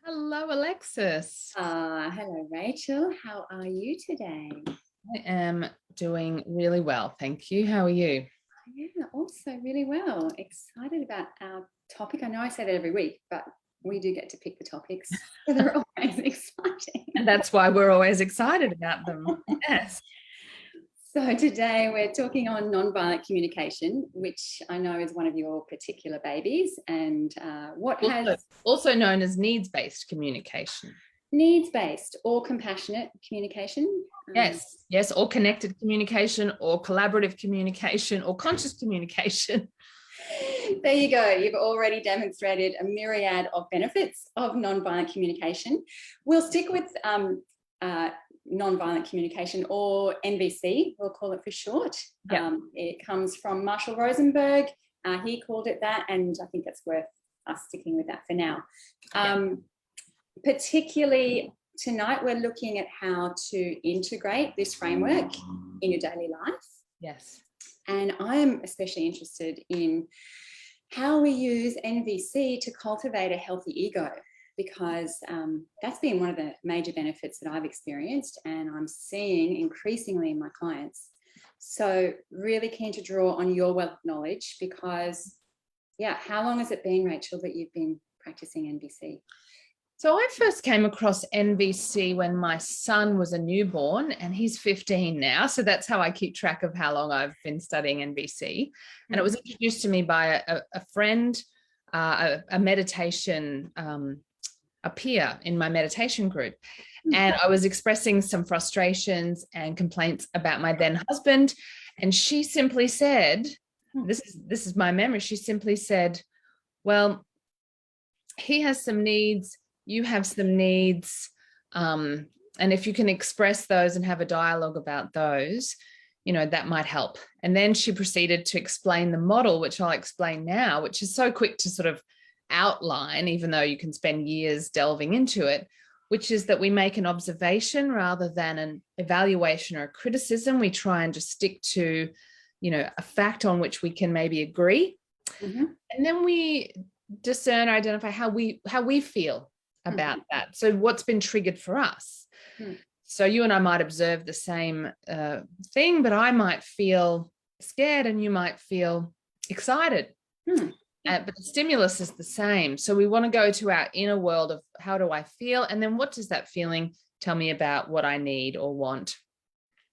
Hello, Alexis. Hello, Rachel. How are you today? I am doing really well. Thank you. How are you? Yeah, also really well. Excited about our topic. I know I say that every week, but we do get to pick the topics. So they're always exciting. And that's why we're always excited about them. Yes. So today we're talking on nonviolent communication, which I know is one of your particular babies, and what Also, has also known as needs-based communication. needs-based or compassionate communication. Yes. Yes. Or connected communication or collaborative communication or conscious communication. There you go. You've already demonstrated a myriad of benefits of nonviolent communication. We'll stick with nonviolent communication, or NVC, we'll call it for short. Yeah. It comes from Marshall Rosenberg. He called it that, and I think it's worth us sticking with that for now. Particularly tonight, we're looking at how to integrate this framework in your daily life. Yes. And I am especially interested in how we use NVC to cultivate a healthy ego, because that's been one of the major benefits that I've experienced and I'm seeing increasingly in my clients. So really keen to draw on your wealth of knowledge because, yeah, how long has it been, Rachel, that you've been practicing NVC? So I first came across NVC when my son was a newborn, and he's 15 now. So that's how I keep track of how long I've been studying NVC. And it was introduced to me by a friend, a meditation, a peer in my meditation group. And I was expressing some frustrations and complaints about my then husband. And she simply said, this is my memory. She simply said, well, he has some needs, you have some needs. And if you can express those and have a dialogue about those, that might help. And then she proceeded to explain the model, which I'll explain now, which is so quick to sort of outline, even though you can spend years delving into it, which is that we make an observation rather than an evaluation or a criticism. We try and just stick to, a fact on which we can maybe agree. And then we discern, identify how we feel about that. So what's been triggered for us? So you and I might observe the same thing, but I might feel scared and you might feel excited. But the stimulus is the same. So we want to go to our inner world of how do I feel? And then what does that feeling tell me about what I need or want?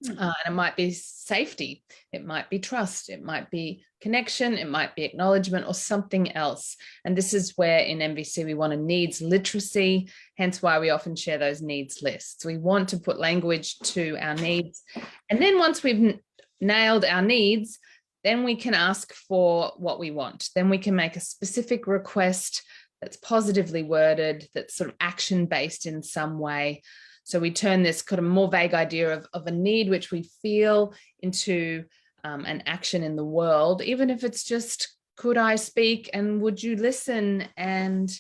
And it might be safety, it might be trust, it might be connection, it might be acknowledgement or something else. And this is where in NVC we want a needs literacy, hence why we often share those needs lists. We want to put language to our needs. And then once we've nailed our needs, then we can ask for what we want. Then we can make a specific request that's positively worded, that's sort of action-based in some way. So we turn this kind of more vague idea of a need which we feel into an action in the world, even if it's just, could I speak and would you listen? And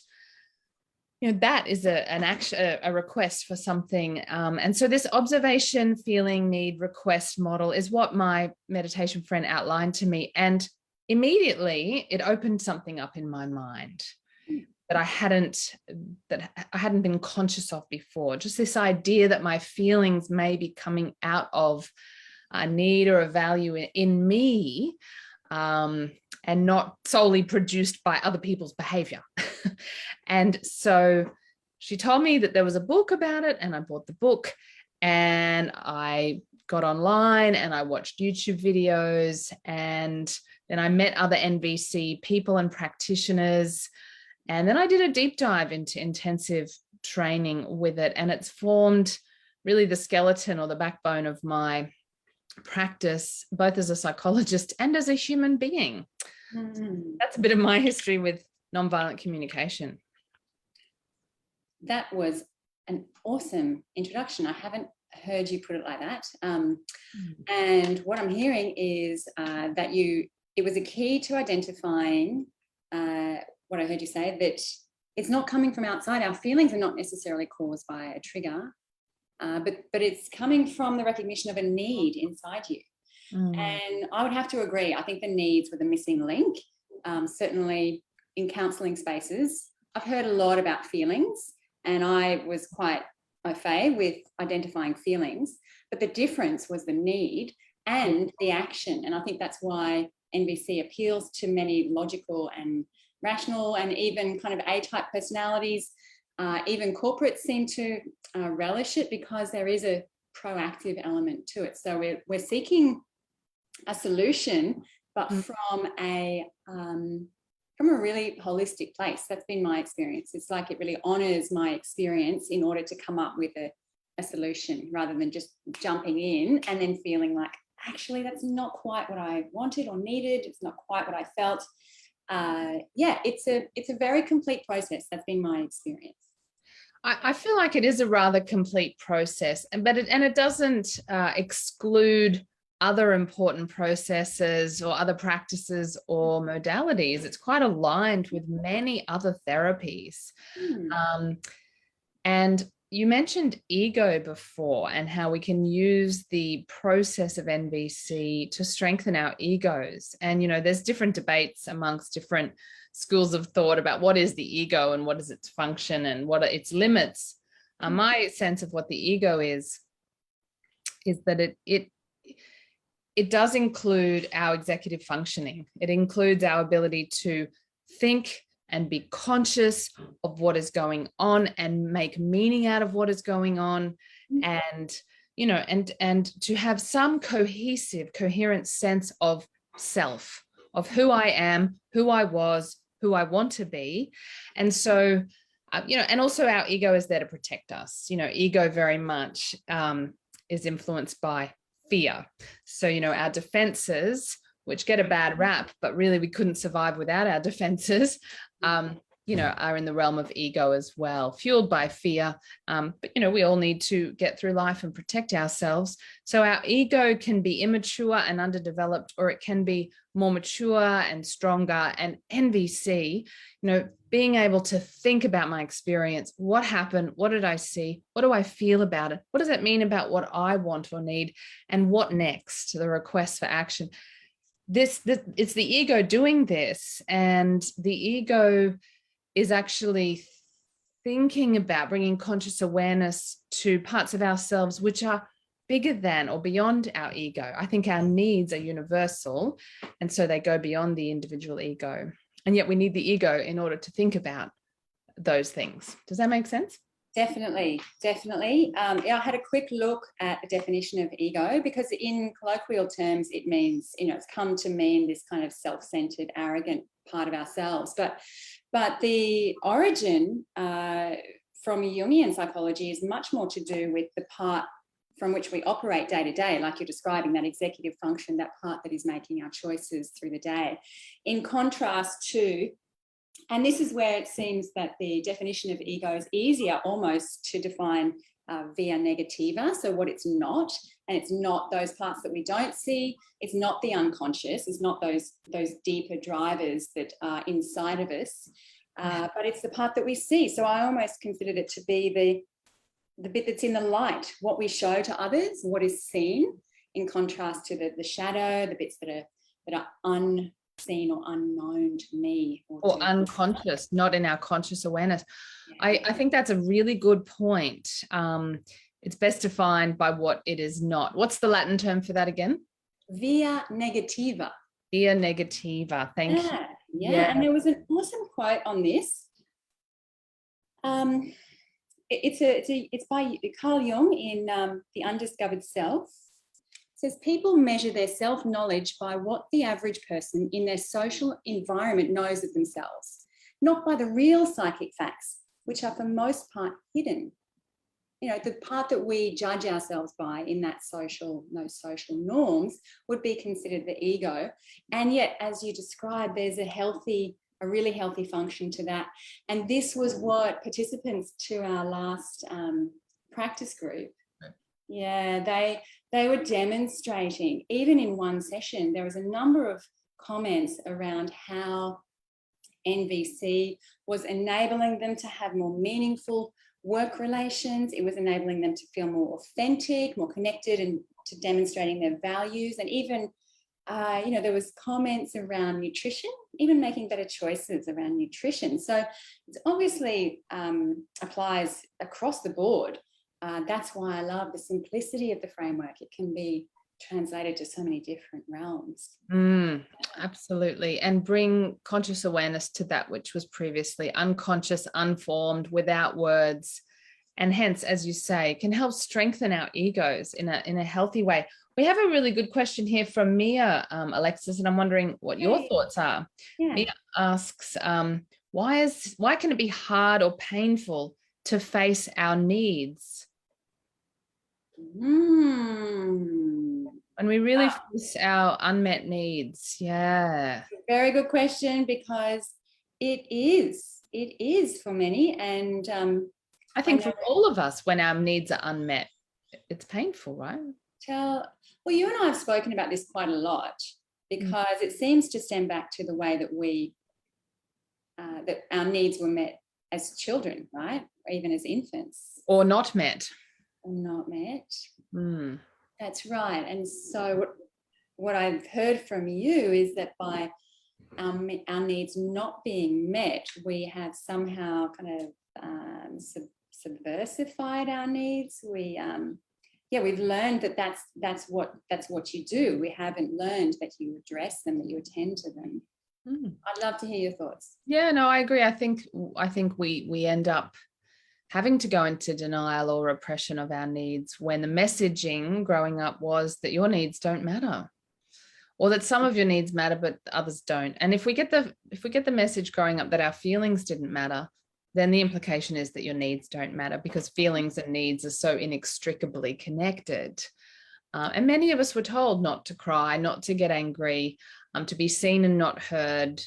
that is an action, a request for something. And so this observation, feeling, need, request model is what my meditation friend outlined to me. And immediately it opened something up in my mind that I hadn't been conscious of before. Just this idea that my feelings may be coming out of a need or a value in me, and not solely produced by other people's behavior. And so she told me that there was a book about it, and I bought the book and I got online and I watched YouTube videos, and then I met other NVC people and practitioners. And then I did a deep dive into intensive training with it, and it's formed really the skeleton or the backbone of my practice, both as a psychologist and as a human being. That's a bit of my history with nonviolent communication. That was an awesome introduction. I haven't heard you put it like that. And what I'm hearing is that it was a key to identifying what I heard you say, that it's not coming from outside. Our feelings are not necessarily caused by a trigger, but it's coming from the recognition of a need inside you. And I would have to agree. I think the needs were the missing link. Certainly in counselling spaces, I've heard a lot about feelings, and I was quite au fait with identifying feelings, but the difference was the need and the action. And I think that's why NVC appeals to many logical and rational and even kind of A-type personalities. Even corporates seem to relish it because there is a proactive element to it. So we're seeking a solution, but from a really holistic place. That's been my experience. It's like it really honors my experience in order to come up with a solution, rather than just jumping in and then feeling like, actually, that's not quite what I wanted or needed. It's not quite what I felt. It's a very complete process. That's been my experience. I feel like it is a rather complete process, but it doesn't exclude other important processes or other practices or modalities. It's quite aligned with many other therapies. And you mentioned ego before, and how we can use the process of NVC to strengthen our egos. And, there's different debates amongst different schools of thought about what is the ego and what is its function and what are its limits. My sense of what the ego is that it does include our executive functioning. It includes our ability to think and be conscious of what is going on and make meaning out of what is going on, and to have some coherent sense of self, of who I am, who I was, who I want to be. And so, and also our ego is there to protect us. Ego very much is influenced by fear. So, our defenses, which get a bad rap, but really we couldn't survive without our defenses, are in the realm of ego as well, fueled by fear. But, we all need to get through life and protect ourselves. So our ego can be immature and underdeveloped, or it can be more mature and stronger. And NVC, being able to think about my experience, what happened, what did I see, what do I feel about it, what does it mean about what I want or need, and what next, the request for action. This it's the ego doing this, and the ego is actually thinking about bringing conscious awareness to parts of ourselves which are bigger than or beyond our ego. I think our needs are universal, and so they go beyond the individual ego. And yet we need the ego in order to think about those things. Does that make sense? Definitely. I had a quick look at the definition of ego, because in colloquial terms, it means, it's come to mean this kind of self-centered, arrogant part of ourselves. But the origin from Jungian psychology is much more to do with the part from which we operate day to day, like you're describing, that executive function, that part that is making our choices through the day. In contrast to, and this is where it seems that the definition of ego is easier almost to define via negativa, so what it's not. And it's not those parts that we don't see. It's not the unconscious. It's not those deeper drivers that are inside of us, but it's the part that we see. So I almost considered it to be the bit that's in the light, what we show to others, what is seen, in contrast to the shadow, the bits that are unseen or unknown to me. Or unconscious, not in our conscious awareness. Yeah. I think that's a really good point. It's best defined by what it is not. What's the Latin term for that again? Via negativa. Via negativa. Thank you. Yeah, and there was an awesome quote on this. It's by Carl Jung in The Undiscovered Self. It says, people measure their self-knowledge by what the average person in their social environment knows of themselves, not by the real psychic facts, which are for most part hidden. The part that we judge ourselves by in those social norms would be considered the ego. And yet, as you described, there's a really healthy function to that. And this was what participants to our last practice group, they were demonstrating. Even in one session, there was a number of comments around how NVC was enabling them to have more meaningful work relations. It was enabling them to feel more authentic, more connected, and to demonstrating their values, and even there was comments around nutrition, even making better choices around nutrition. So it obviously applies across the board. That's why I love the simplicity of the framework. It can be translated to so many different realms. Absolutely. And bring conscious awareness to that which was previously unconscious, unformed, without words. And hence, as you say, can help strengthen our egos in a healthy way. We have a really good question here from Mia, Alexis, and I'm wondering what your thoughts are. Yeah. Mia asks, why can it be hard or painful to face our needs? And we really face our unmet needs. Yeah. Very good question, because it is for many. And I think for all of us, when our needs are unmet, it's painful, right? Well, you and I have spoken about this quite a lot, because it seems to stem back to the way that our needs were met as children, right? Or even as infants. Or not met. Or not met. That's right. And so what I've heard from you is that by our needs not being met, we have somehow kind of subversified our needs. We've learned that that's what you do. We haven't learned that you address them, that you attend to them. I'd love to hear your thoughts. Yeah, no, I agree. I think we end up having to go into denial or repression of our needs when the messaging growing up was that your needs don't matter, or that some of your needs matter but others don't. And if we get the message growing up that our feelings didn't matter, then the implication is that your needs don't matter, because feelings and needs are so inextricably connected. And many of us were told not to cry, not to get angry, to be seen and not heard.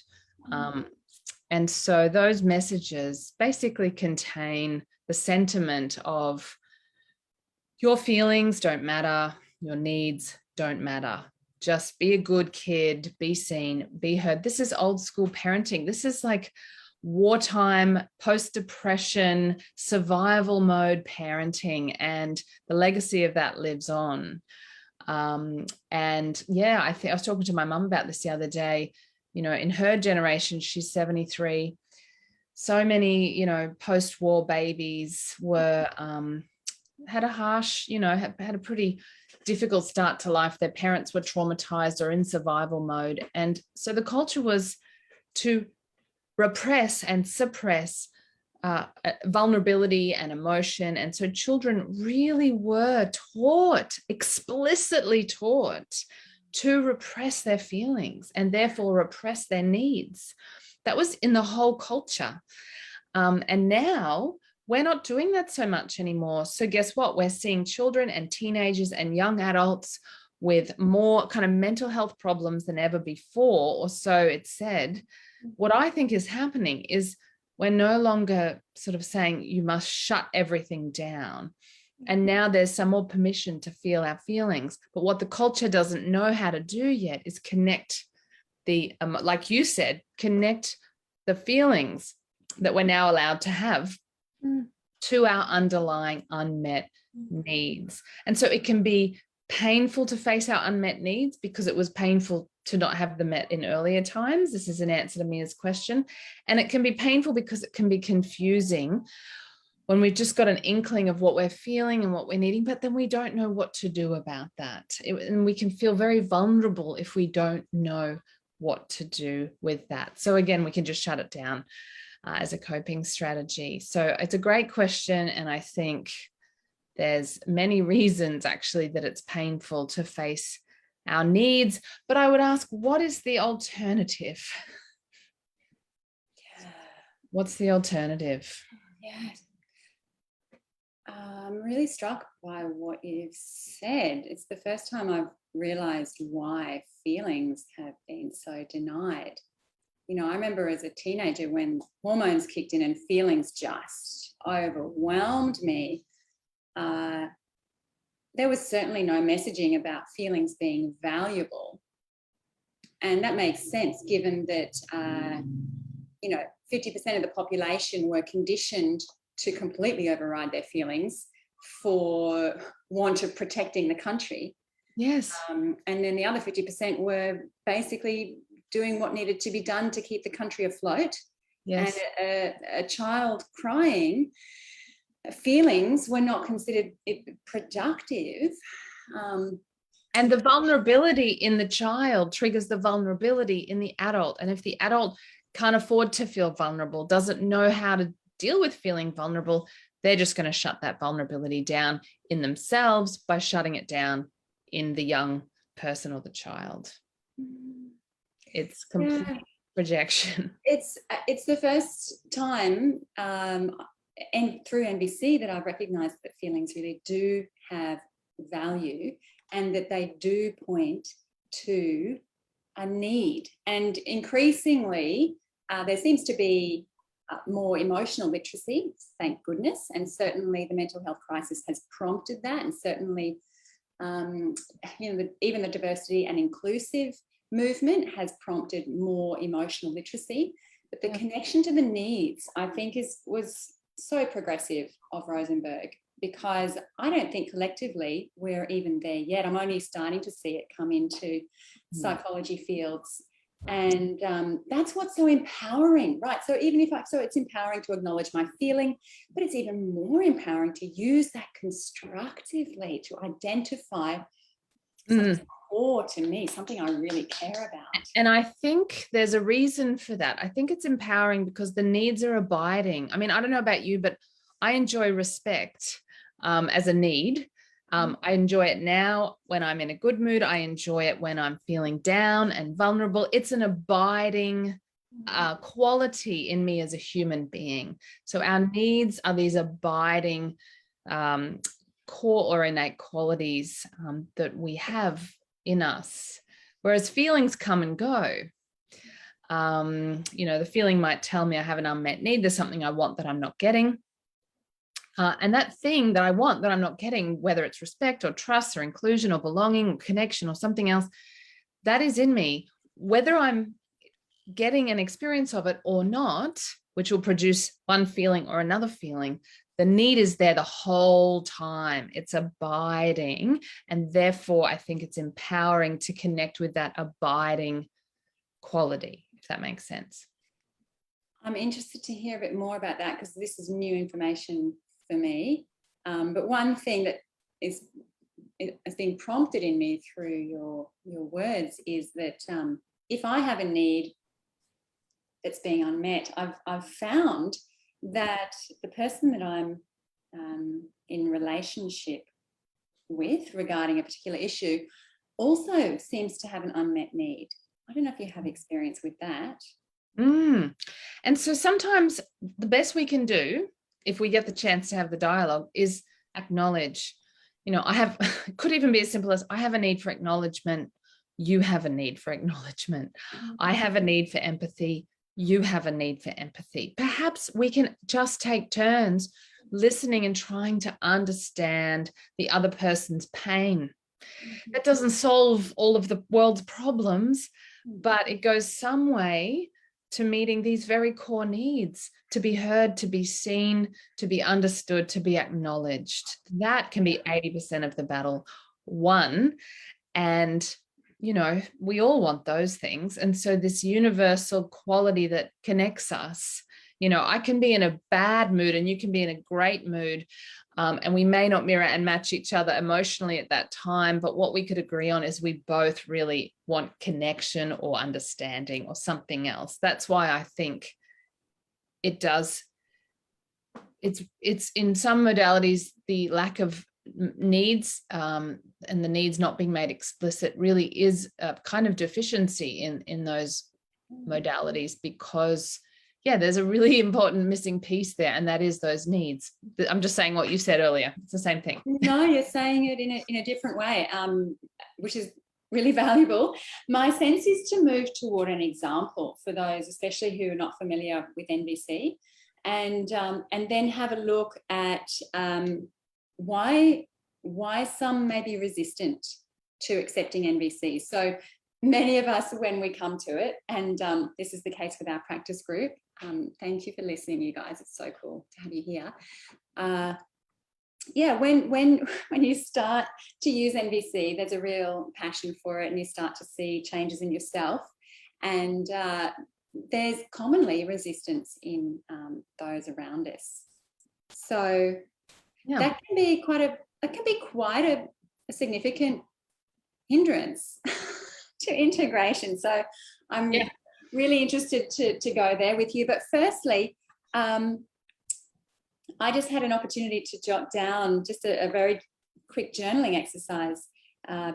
And so those messages basically contain the sentiment of your feelings don't matter, your needs don't matter. Just be a good kid, be seen, be heard. This is old school parenting. This is like wartime, post-depression, survival mode parenting, and the legacy of that lives on. And yeah, I was talking to my mum about this the other day. In her generation, she's 73. So many, post-war babies were had a harsh, had a pretty difficult start to life. Their parents were traumatized or in survival mode. And so the culture was to repress and suppress vulnerability and emotion. And so children really were explicitly taught to repress their feelings and therefore repress their needs. That was in the whole culture. And now we're not doing that so much anymore. So guess what? We're seeing children and teenagers and young adults with more kind of mental health problems than ever before, or so it's said. What I think is happening is we're no longer sort of saying you must shut everything down. And now there's some more permission to feel our feelings. But what the culture doesn't know how to do yet is connect like you said, connect the feelings that we're now allowed to have to our underlying unmet needs. And so it can be painful to face our unmet needs because it was painful to not have them met in earlier times. This is an answer to Mia's question. And it can be painful because it can be confusing when we've just got an inkling of what we're feeling and what we're needing, but then we don't know what to do about that. And we can feel very vulnerable if we don't know what to do with that. So again, we can just shut it down as a coping strategy. So it's a great question. And I think there's many reasons actually that it's painful to face our needs, but I would ask, what is the alternative? What's the alternative? Yeah. I'm really struck by what you've said. It's the first time I've realized why feelings have been so denied. I remember as a teenager when hormones kicked in and feelings just overwhelmed me. There was certainly no messaging about feelings being valuable. And that makes sense given that, 50% of the population were conditioned to completely override their feelings for want of protecting the country. Yes. And then the other 50% were basically doing what needed to be done to keep the country afloat. Yes. And a child crying, feelings were not considered productive. And the vulnerability in the child triggers the vulnerability in the adult. And if the adult can't afford to feel vulnerable, doesn't know how to deal with feeling vulnerable, they're just going to shut that vulnerability down in themselves by shutting it down in the young person or the child. It's complete projection. It's the first time and through NVC that I've recognized that feelings really do have value, and that they do point to a need. And increasingly, there seems to be more emotional literacy, thank goodness. And certainly the mental health crisis has prompted that. And certainly, even the diversity and inclusive movement has prompted more emotional literacy. But the connection to the needs, I think, was so progressive of Rosenberg, because I don't think collectively we're even there yet. I'm only starting to see it come into psychology fields. And that's what's so empowering, right? So it's empowering to acknowledge my feeling, but it's even more empowering to use that constructively to identify something core to me, something I really care about. And I think there's a reason for that. I think it's empowering because the needs are abiding. I mean, I don't know about you, but I enjoy respect as a need. I enjoy it now when I'm in a good mood. I enjoy it when I'm feeling down and vulnerable. It's an abiding quality in me as a human being. So our needs are these abiding core or innate qualities that we have in us, whereas feelings come and go. The feeling might tell me I have an unmet need. There's something I want that I'm not getting. And that thing that I want that I'm not getting, whether it's respect or trust or inclusion or belonging or connection or something else, that is in me, whether I'm getting an experience of it or not, which will produce one feeling or another feeling. The need is there the whole time. It's abiding. And therefore, I think it's empowering to connect with that abiding quality, if that makes sense. I'm interested to hear a bit more about that, because this is new information for me. But one thing that has been prompted in me through your words is that if I have a need that's being unmet, I've found that the person that I'm in relationship with regarding a particular issue also seems to have an unmet need. I don't know if you have experience with that. And so sometimes the best we can do, if we get the chance to have the dialogue, is acknowledge, could even be as simple as, I have a need for acknowledgement. You have a need for acknowledgement. I have a need for empathy. You have a need for empathy. Perhaps we can just take turns listening and trying to understand the other person's pain. That doesn't solve all of the world's problems, but it goes some way to meeting these very core needs, to be heard, to be seen, to be understood, to be acknowledged. That can be 80% of the battle won. And we all want those things. And so this universal quality that connects us, I can be in a bad mood and you can be in a great mood. And we may not mirror and match each other emotionally at that time, but what we could agree on is we both really want connection or understanding or something else. That's why I think it does. It's in some modalities, the lack of needs and the needs not being made explicit really is a kind of deficiency in those modalities, because there's a really important missing piece there, and that is those needs. I'm just saying what you said earlier. It's the same thing. No, you're saying it in a different way, which is really valuable. My sense is to move toward an example for those, especially who are not familiar with NVC, and then have a look at why some may be resistant to accepting NVC. So many of us, when we come to it, and this is the case with our practice group, thank you for listening, you guys. It's so cool to have you here. yeah, when you start to use NVC, there's a real passion for it, and you start to see changes in yourself. And there's commonly resistance in those around us. So that can be quite a significant hindrance to integration. So I'm really interested to go there with you. But firstly, I just had an opportunity to jot down just a very quick journaling exercise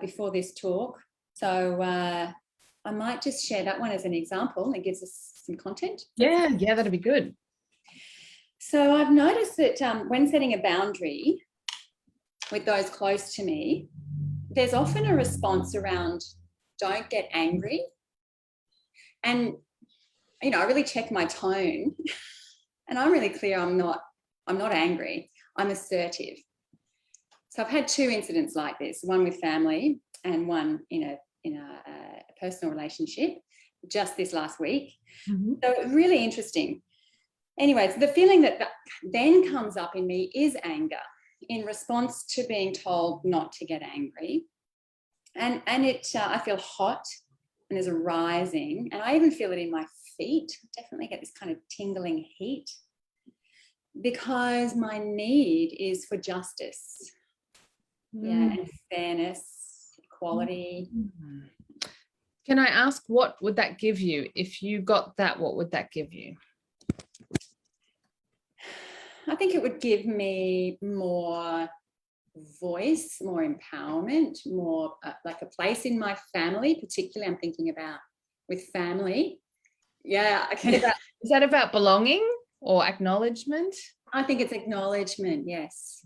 before this talk. So I might just share that one as an example. It gives us some content. Yeah, that'd be good. So I've noticed that when setting a boundary with those close to me, there's often a response around don't get angry. And, you know, I really check my tone and I'm really clear I'm not angry, I'm assertive. So I've had two incidents like this, one with family and one in a personal relationship just this last week. Mm-hmm. So really interesting. Anyways, the feeling that then comes up in me is anger in response to being told not to get angry. And I feel hot and there's a rising, and I even feel it in my feet. I definitely get this kind of tingling heat because my need is for justice. Yeah, and fairness, equality. Mm. Can I ask, what would that give you? If you got that, what would that give you? I think it would give me more voice, more empowerment, more like a place in my family, particularly I'm thinking about with family. Yeah. Okay. Is that about belonging or acknowledgement? I think it's acknowledgement, yes.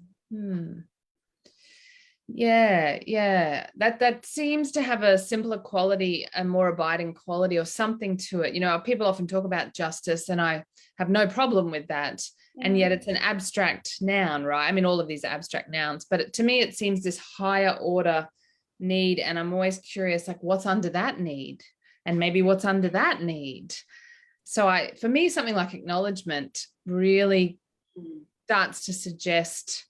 Yeah. That seems to have a simpler quality, a more abiding quality or something to it. You know, people often talk about justice and I have no problem with that. Yeah. And yet it's an abstract noun, right? I mean, all of these are abstract nouns, but to me, it seems this higher order need. And I'm always curious, like, what's under that need? And maybe what's under that need? So for me, something like acknowledgement really starts to suggest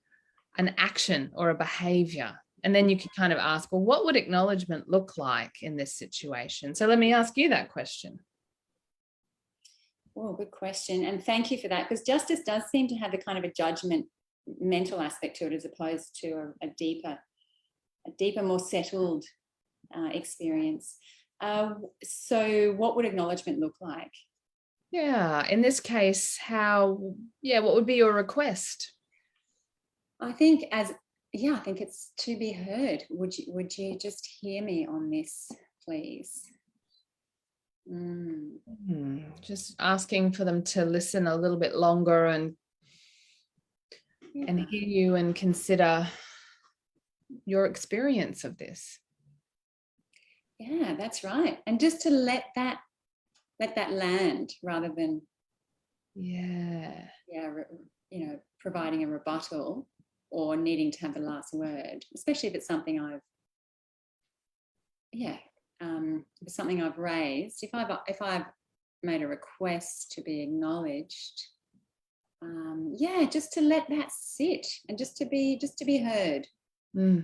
an action or a behavior. And then you could kind of ask, well, what would acknowledgement look like in this situation? So let me ask you that question. Oh, good question. And thank you for that, because justice does seem to have a kind of a judgment mental aspect to it as opposed to a deeper, more settled experience. So what would acknowledgement look like? Yeah, in this case, what would be your request? I think it's to be heard. Would you just hear me on this, please? Just asking for them to listen a little bit longer and hear you and consider your experience of this. Yeah, that's right. And just to let that land rather than providing a rebuttal or needing to have the last word, especially if it's something I've raised. If I've made a request to be acknowledged, just to let that sit and just to be heard. A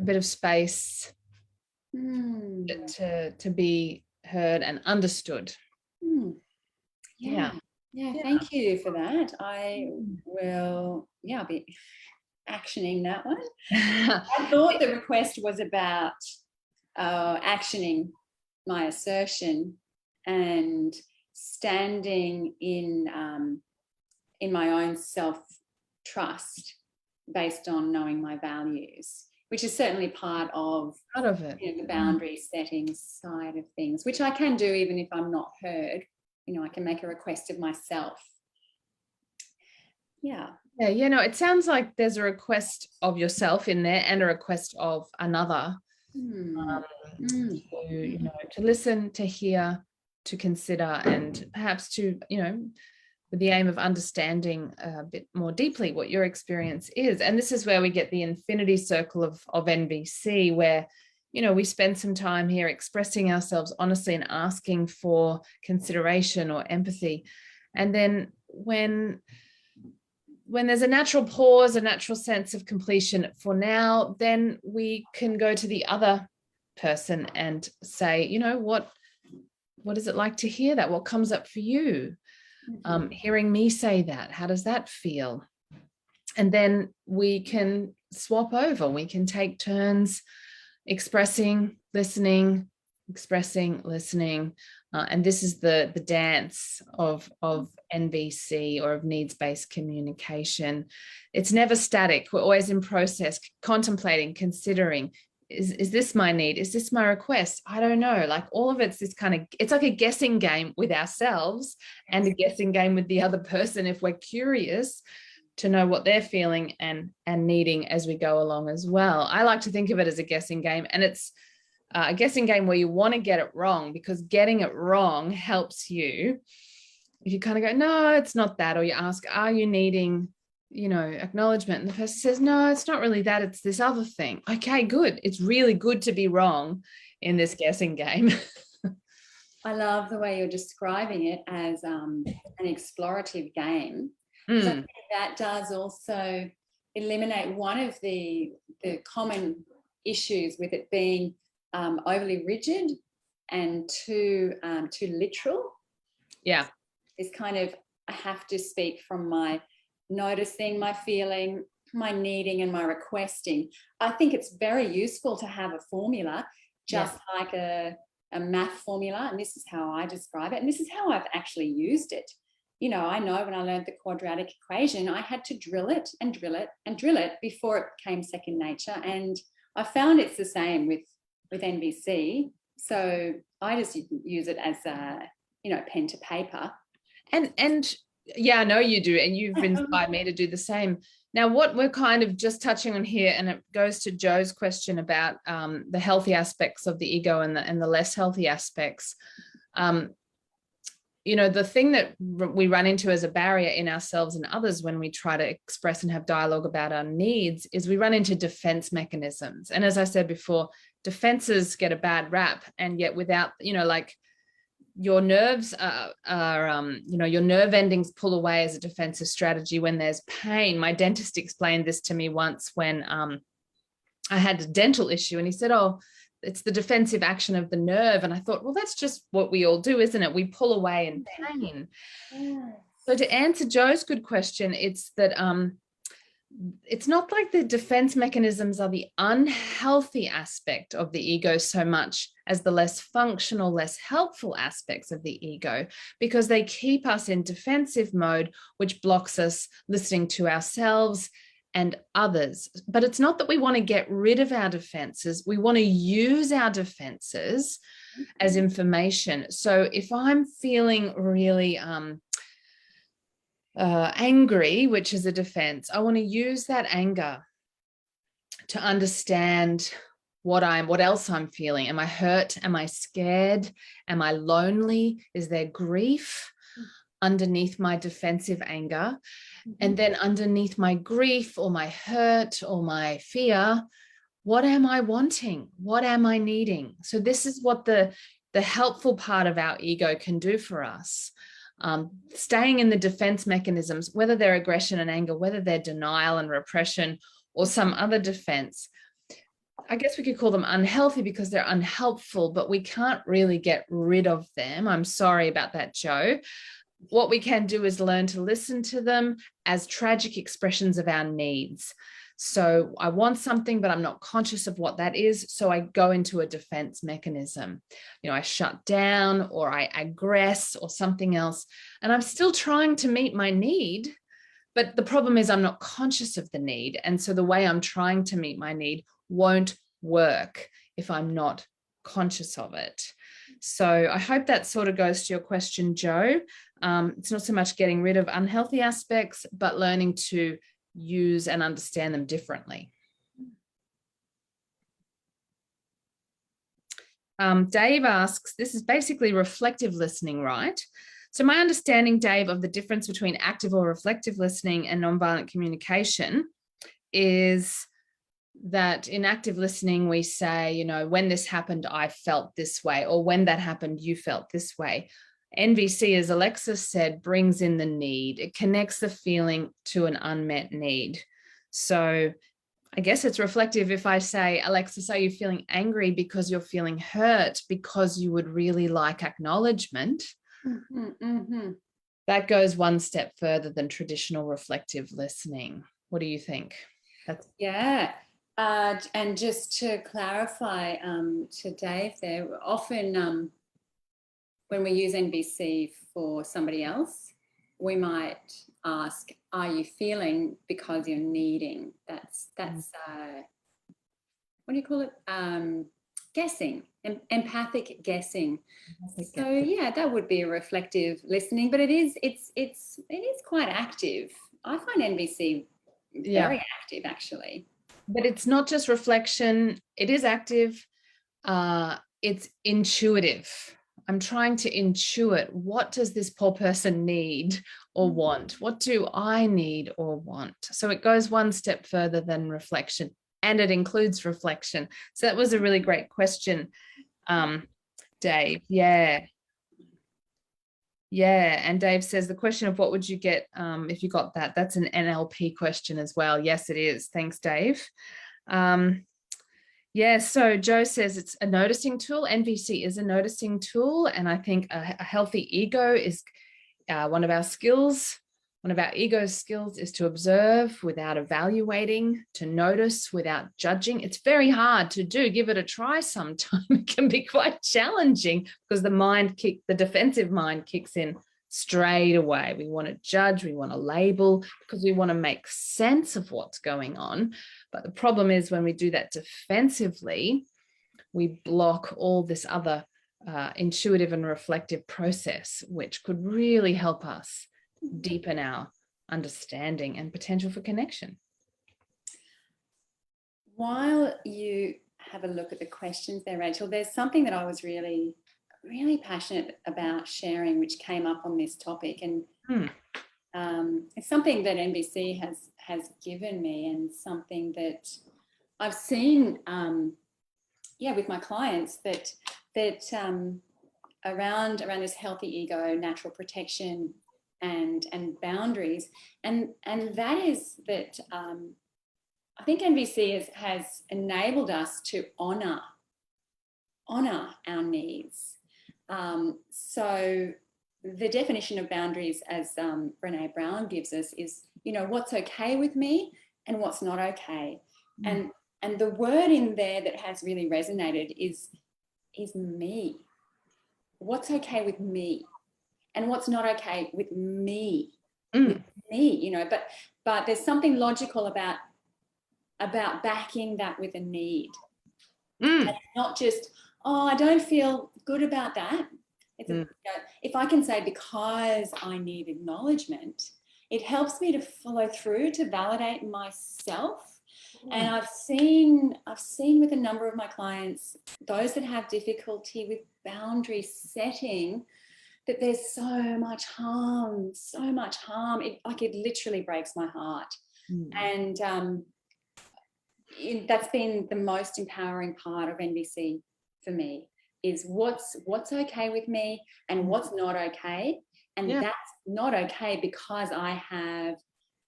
bit of space to be heard and understood. Yeah, thank you for that. I will I'll be actioning that one. I thought the request was about actioning my assertion and standing in my own self-trust based on knowing my values, which is certainly part of it. You know, the boundary setting side of things, which I can do even if I'm not heard. You know, I can make a request of myself. Yeah, it sounds like there's a request of yourself in there and a request of another to listen, to hear, to consider, and perhaps to, with the aim of understanding a bit more deeply what your experience is. And this is where we get the infinity circle of NVC, where, we spend some time here expressing ourselves honestly and asking for consideration or empathy. And then when when there's a natural pause, a natural sense of completion for now, then we can go to the other person and say, you know, what is it like to hear that? What comes up for you? Hearing me say that, how does that feel? And then we can swap over. We can take turns expressing, listening, expressing, listening. And this is the dance of NVC, or of needs-based communication. It's never static. We're always in process, contemplating, considering, is this my need? Is this my request? I don't know. Like, all of it's this kind of, it's like a guessing game with ourselves and a guessing game with the other person, if we're curious to know what they're feeling and needing as we go along as well. I like to think of it as a guessing game, and it's a guessing game where you want to get it wrong, because getting it wrong helps you. If you kind of go, no, it's not that, or you ask, are you needing, you know, acknowledgement, and the person says, no, it's not really that, it's this other thing. Okay, good. It's really good to be wrong in this guessing game. I love the way you're describing it as an explorative game. So I think that does also eliminate one of the common issues with it being overly rigid and too literal. Yeah. It's kind of, I have to speak from my noticing, my feeling, my needing, and my requesting. I think it's very useful to have a formula, just like a math formula, and this is how I describe it, and this is how I've actually used it. You know, I know when I learned the quadratic equation, I had to drill it and drill it and drill it before it became second nature. And I found it's the same with NVC. So I just use it as a, you know, pen to paper. And yeah, I know you do. And you've inspired me to do the same. Now, what we're kind of just touching on here, and it goes to Joe's question about the healthy aspects of the ego and the less healthy aspects. You know, the thing that we run into as a barrier in ourselves and others when we try to express and have dialogue about our needs is we run into defense mechanisms. And as I said before, defenses get a bad rap, and yet without, you know, like your nerves are you know, your nerve endings pull away as a defensive strategy when there's pain. My dentist explained this to me once when I had a dental issue, and he said, oh, it's the defensive action of the nerve. And I thought, well, that's just what we all do, isn't it? We pull away in pain. Yeah. So to answer Joe's good question, it's that it's not like the defense mechanisms are the unhealthy aspect of the ego so much as the less functional, less helpful aspects of the ego, because they keep us in defensive mode, which blocks us listening to ourselves and others. But it's not that we want to get rid of our defenses. We want to use our defenses as information. So if I'm feeling really angry, which is a defense, I want to use that anger to understand what else I'm feeling. Am I hurt? Am I scared? Am I lonely? Is there grief underneath my defensive anger? And then underneath my grief or my hurt or my fear, what am I wanting? What am I needing? So this is what the helpful part of our ego can do for us. Staying in the defense mechanisms, whether they're aggression and anger, whether they're denial and repression or some other defense, I guess we could call them unhealthy because they're unhelpful, but we can't really get rid of them. I'm sorry about that, Joe. What we can do is learn to listen to them as tragic expressions of our needs. So I want something, but I'm not conscious of what that is. So I go into a defense mechanism. You know, I shut down or I aggress or something else. And I'm still trying to meet my need. But the problem is I'm not conscious of the need. And so the way I'm trying to meet my need won't work if I'm not conscious of it. So I hope that sort of goes to your question, Joe. It's not so much getting rid of unhealthy aspects, but learning to use and understand them differently. Dave asks, this is basically reflective listening, right? So my understanding, Dave, of the difference between active or reflective listening and nonviolent communication is that in active listening, we say, you know, when this happened, I felt this way, or when that happened, you felt this way. NVC, as Alexa said, brings in the need. It connects the feeling to an unmet need. So I guess it's reflective if I say, Alexa, are you feeling angry because you're feeling hurt because you would really like acknowledgement? That goes one step further than traditional reflective listening. What do you think? Yeah. And just to clarify to Dave there, often when we use NVC for somebody else, we might ask, are you feeling because you're needing? That's what do you call it? Guessing, empathic guessing. So yeah, that would be a reflective listening, but it is quite active. I find NVC very active, actually. But it's not just reflection. It is active. It's intuitive. I'm trying to intuit, what does this poor person need or want? What do I need or want? So it goes one step further than reflection, and it includes reflection. So that was a really great question, Dave. Yeah. And Dave says the question of what would you get if you got that? That's an NLP question as well. Yes, it is. Thanks, Dave. So Joe says it's a noticing tool. NVC is a noticing tool. And I think a healthy ego is one of our skills. One of our ego's skills is to observe without evaluating, to notice without judging. It's very hard to do. Give it a try sometime. It can be quite challenging because the defensive mind kicks in straight away. We want to judge, we want to label, because we want to make sense of what's going on. But the problem is when we do that defensively, we block all this other intuitive and reflective process, which could really help us deepen our understanding and potential for connection. While you have a look at the questions there, Rachel, there's something that I was really passionate about sharing, which came up on this topic, and it's something that NVC has given me, and something that I've seen, with my clients that around this healthy ego, natural protection, and boundaries, and that is that I think NVC has enabled us to honor our needs. So the definition of boundaries, as Brene Brown gives us, is, what's okay with me and what's not okay. And the word in there that has really resonated is me. What's okay with me and what's not okay with me. With me, but there's something logical about backing that with a need. And not just, I don't feel good about that. It's if I can say, because I need acknowledgement, it helps me to follow through, to validate myself. And I've seen with a number of my clients, those that have difficulty with boundary setting, that there's so much harm. It literally breaks my heart. And that's been the most empowering part of NVC for me, is what's okay with me and what's not okay. And that's not okay because I have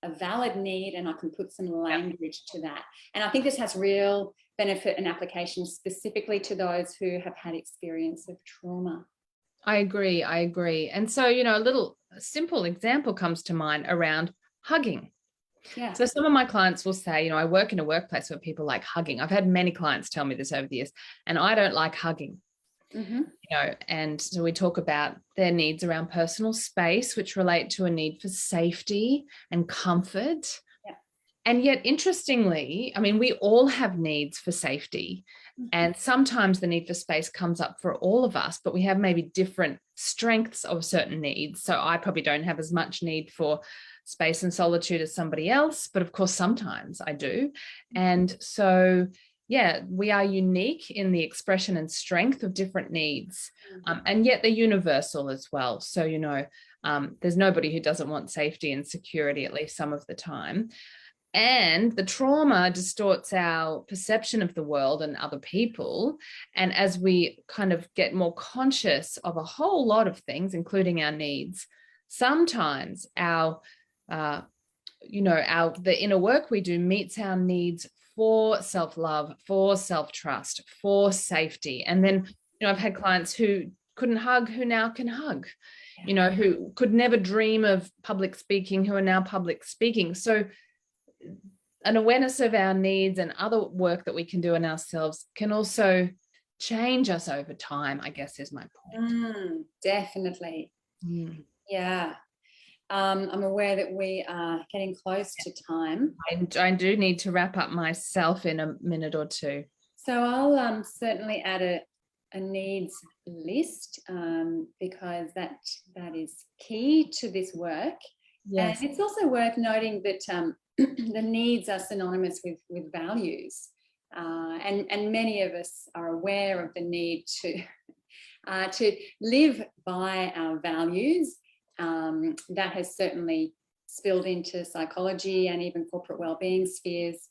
a valid need and I can put some language to that. And I think this has real benefit and application specifically to those who have had experience of trauma. I agree. And so, a simple example comes to mind around hugging. Yeah. So some of my clients will say, I work in a workplace where people like hugging. I've had many clients tell me this over the years, and I don't like hugging. And so we talk about their needs around personal space, which relate to a need for safety and comfort. And yet, interestingly, we all have needs for safety. And sometimes the need for space comes up for all of us, but we have maybe different strengths of certain needs. So I probably don't have as much need for space and solitude as somebody else, but of course, sometimes I do. And so, we are unique in the expression and strength of different needs, and yet they're universal as well. So, there's nobody who doesn't want safety and security, at least some of the time. And the trauma distorts our perception of the world and other people. And as we kind of get more conscious of a whole lot of things, including our needs, sometimes our the inner work we do meets our needs for self-love, for self-trust, for safety. And then, I've had clients who couldn't hug, who now can hug, who could never dream of public speaking, who are now public speaking. So an awareness of our needs and other work that we can do in ourselves can also change us over time, I guess, is my point. Definitely. Yeah. I'm aware that we are getting close to time. I do need to wrap up myself in a minute or two. So I'll certainly add a needs list because that is key to this work. Yes. And it's also worth noting that the needs are synonymous with values. And many of us are aware of the need to live by our values. That has certainly spilled into psychology and even corporate wellbeing spheres.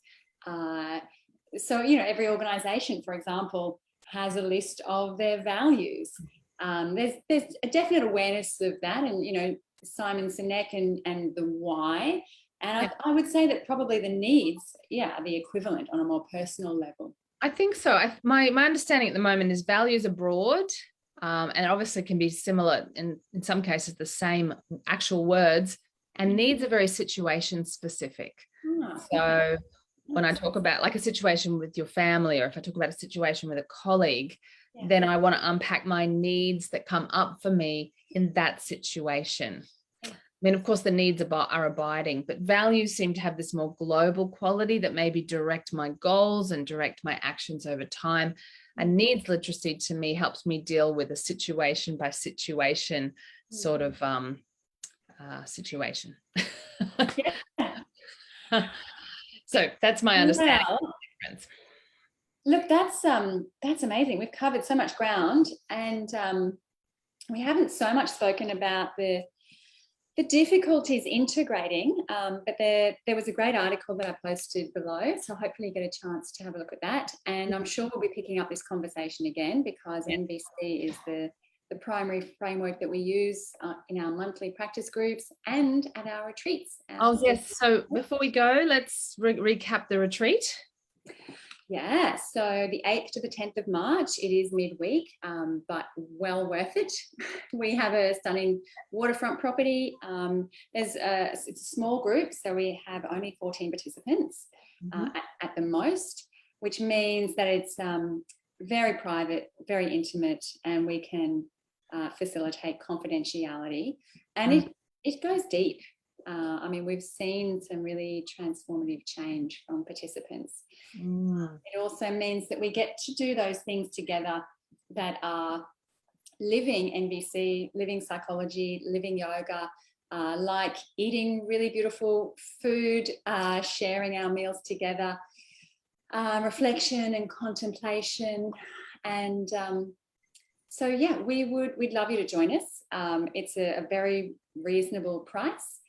So, every organisation, for example, has a list of their values. There's a definite awareness of that, and Simon Sinek and the why. And I would say that probably the needs, are the equivalent on a more personal level. I think so. My understanding at the moment is values are broad. And obviously can be similar in some cases the same actual words, and needs are very situation specific. So when I talk about like a situation with your family, or if I talk about a situation with a colleague, then I want to unpack my needs that come up for me in that situation. I mean, of course, the needs are abiding, but values seem to have this more global quality that maybe direct my goals and direct my actions over time. And needs literacy to me helps me deal with a situation by situation sort of situation. So that's my understanding. Wow. Look, that's amazing. We've covered so much ground, and we haven't so much spoken about the difficulties integrating, but there was a great article that I posted below, so hopefully you get a chance to have a look at that. And I'm sure we'll be picking up this conversation again, because NVC is the primary framework that we use in our monthly practice groups and at our retreats. Oh, yes. So before we go, let's recap the retreat. Yeah, so the 8th to the 10th of March, it is midweek, but well worth it. We have a stunning waterfront property. It's a small group, so we have only 14 participants at the most, which means that it's very private, very intimate, and we can facilitate confidentiality. And it goes deep. I mean, we've seen some really transformative change from participants. It also means that we get to do those things together that are living NVC, living psychology, living yoga, like eating really beautiful food, sharing our meals together, reflection and contemplation. And so, we'd love you to join us. It's a very reasonable price.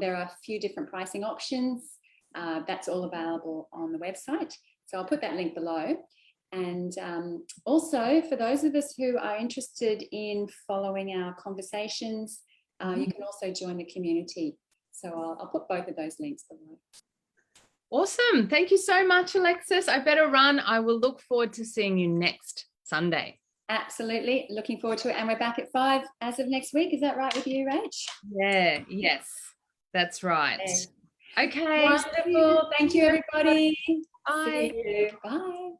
There are a few different pricing options. That's all available on the website. So I'll put that link below. And also, for those of us who are interested in following our conversations, you can also join the community. So I'll put both of those links below. Awesome. Thank you so much, Alexis. I better run. I will look forward to seeing you next Sunday. Absolutely. Looking forward to it. And we're back at 5 as of next week. Is that right with you, Rach? Yeah. Yes, that's right. Okay. Wonderful. Thank you, everybody. Bye. See you. Bye.